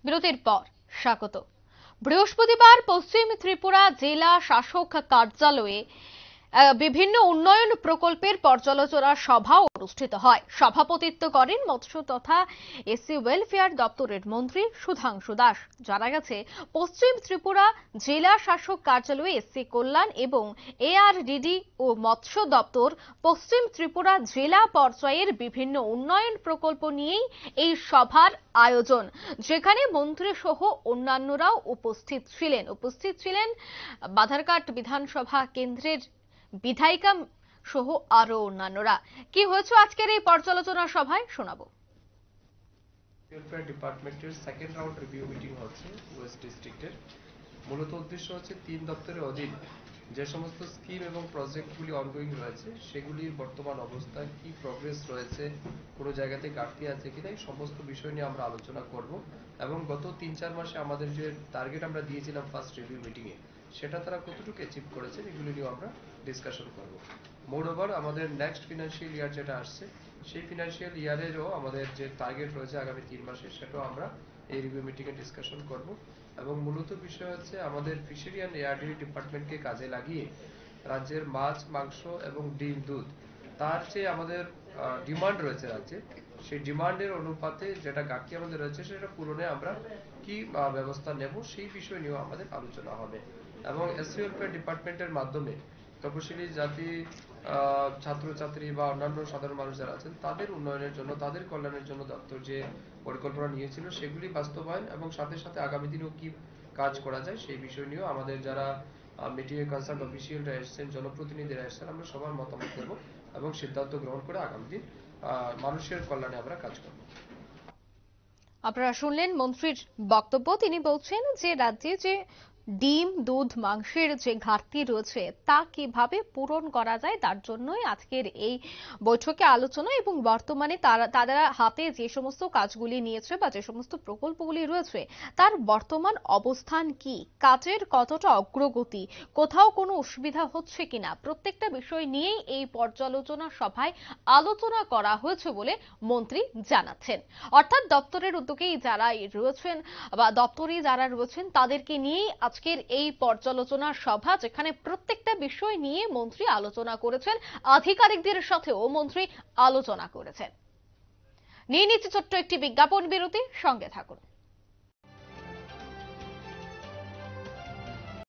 বিরতির পর স্বাগত। বৃহস্পতিবার পশ্চিম ত্রিপুরা জেলা শাসক কার্যালয়ে বিভিন্ন উন্নয়ন প্রকল্পের পর্যালোচনা সভা অনুষ্ঠিত হয়। সভাপতিত্ব করেন মৎস্য তথা এসসি ওয়েলফেয়ার দপ্তরের মন্ত্রী সুধাংশু দাস। জানা গেছে, পশ্চিম ত্রিপুরা জেলা শাসক কার্যালয়ে এসসি কল্যাণ এবং এআরডিডি ও মৎস্য দপ্তর পশ্চিম ত্রিপুরা জেলা পর্যায়ের বিভিন্ন উন্নয়ন প্রকল্প নিয়েই এই সভার আয়োজন, যেখানে মন্ত্রী সহ অন্যান্যরাও উপস্থিত ছিলেন বাধারঘাট বিধানসভা কেন্দ্রের বিধায়িকা সহ আরো অন্যান্যরা। কি হয়েছে আজকের এই পর্যালোচনা সভায় শোনাবো। ওয়েলফেয়ার ডিপার্টমেন্টের সেকেন্ড রাউন্ড রিভিউ মিটিং হচ্ছে ওয়েস্ট ডিস্ট্রিক্টের। মূলত উদ্দেশ্য হচ্ছে 3 দপ্তরের অধীন যে সমস্ত স্কিম এবং প্রজেক্টগুলি অনগোয়িং রয়েছে সেগুলির বর্তমান অবস্থায় কি প্রোগ্রেস রয়েছে, কোনো জায়গাতে ঘাটতি আছে কিনা, এই সমস্ত বিষয় নিয়ে আমরা আলোচনা করব। এবং গত 3-4 মাসে আমাদের যে টার্গেট আমরা দিয়েছিলাম ফার্স্ট রিভিউ মিটিংয়ে, সেটা তারা কতটুকু অ্যাচিভ করেছে এগুলি নিয়ে আমরা ডিসকাশন করব। মোরওভার আমাদের নেক্সট ফিনান্সিয়াল ইয়ার যেটা আসছে, সেই ফিনান্সিয়াল ইয়ারেরও আমাদের যে টার্গেট রয়েছে আগামী 3 মাসে, সেটাও আমরা এই রিভিউ মিটিংয়ে ডিসকাশন করব। এবং মূলত বিষয় হচ্ছে আমাদের ফিশারি অ্যান্ড এআরডি ডিপার্টমেন্টকে কাজে লাগিয়ে রাজ্যের মাছ, মাংস এবং ডিম, দুধ, তার যে আমাদের ডিমান্ড রয়েছে রাজ্যে, সেই ডিমান্ডের অনুপাতে যেটা ঘাটতি আমাদের রয়েছে সেটা পূরণে আমরা কি ব্যবস্থা নেব, সেই বিষয় নিয়েও আমাদের আলোচনা হবে। এবং এসসি ওয়েলফেয়ার ডিপার্টমেন্টের মাধ্যমে তপশিলি জাতি, ছাত্রছাত্রী বা অন্যান্য সাধারণ মানুষ যারা আছেন তাদের উন্নয়নের জন্য, তাদের কল্যাণের জন্য দপ্তর যে পরিকল্পনা নিয়েছিল সেগুলি বাস্তবায়ন এবং সাথে সাথে আগামী দিনেও কি কাজ করা যায় সেই বিষয় নিয়েও আমাদের যারা মিটিংয়ে কনসার্ন অফিসিয়ালরা এসেছেন, জনপ্রতিনিধিরা এসেছেন, আমরা সবার মতামত নেব এবং সিদ্ধান্ত গ্রহণ করে আগামী দিন মানুষের কল্যাণে আমরা কাজ করব। আপনারা শুনলেন মন্ত্রীর বক্তব্য। তিনি বলছেন যে রাজ্যে যে ডিম, দুধ, মাংসের যে ঘাটতি রয়েছে তা কিভাবে পূরণ করা যায়, তার জন্যই আজকের এই বৈঠকে আলোচনা। এবং বর্তমানে তারা হাতে যে সমস্ত কাজগুলি নিয়েছে বা যে সমস্ত প্রকল্পগুলি রয়েছে তার বর্তমান অবস্থান কি, কাজের কতটা অগ্রগতি, কোথাও কোনো অসুবিধা হচ্ছে কিনা, প্রত্যেকটা বিষয় নিয়েই এই পর্যালোচনা সভায় আলোচনা করা হয়েছে বলে মন্ত্রী জানাচ্ছেন। অর্থাৎ দপ্তরের উদ্যোগেই যারা রয়েছেন বা দপ্তরে যারা রয়েছেন তাদেরকে নিয়েই আজকের এই পর্যালোচনা সভা, যেখানে প্রত্যেকটা বিষয় নিয়ে মন্ত্রী আলোচনা করেছেন, আধিকারিকদের সাথেও মন্ত্রী আলোচনা করেছেন। নিয়ে নিচ্ছে ছোট্ট একটি বিজ্ঞাপন বিরতি, সঙ্গে থাকুন।